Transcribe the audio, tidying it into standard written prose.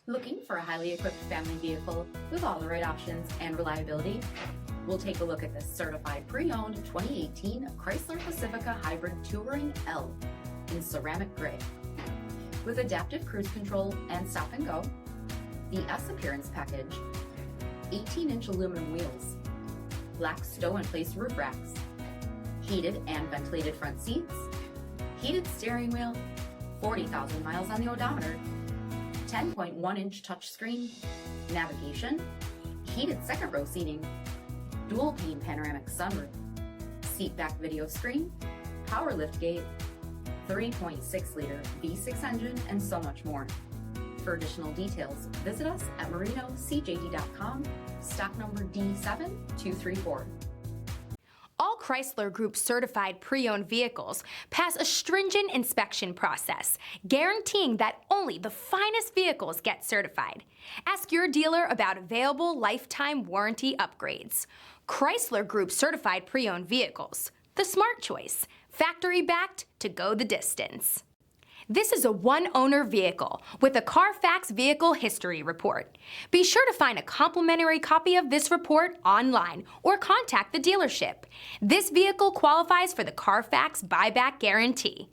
Looking for a highly equipped family vehicle with all the right options and reliability? We'll take a look at this certified pre-owned 2018 Chrysler Pacifica Hybrid Touring L in ceramic gray. With adaptive cruise control and stop and go, the S Appearance package, 18-inch aluminum wheels, black stow-in-place roof racks, heated and ventilated front seats, heated steering wheel, 40,000 miles on the odometer, 10.1-inch touchscreen, navigation, heated second row seating, dual pane panoramic sunroof, seat back video screen, power liftgate, 3.6-liter V6 engine, and so much more. For additional details, visit us at marinocjd.com, stock number D7234. All Chrysler Group certified pre-owned vehicles pass a stringent inspection process, guaranteeing that only the finest vehicles get certified. Ask your dealer about available lifetime warranty upgrades. Chrysler Group certified pre-owned vehicles, the smart choice, factory backed to go the distance. This is a one-owner vehicle with a CARFAX Vehicle History Report. Be sure to find a complimentary copy of this report online or contact the dealership. This vehicle qualifies for the CARFAX buyback guarantee.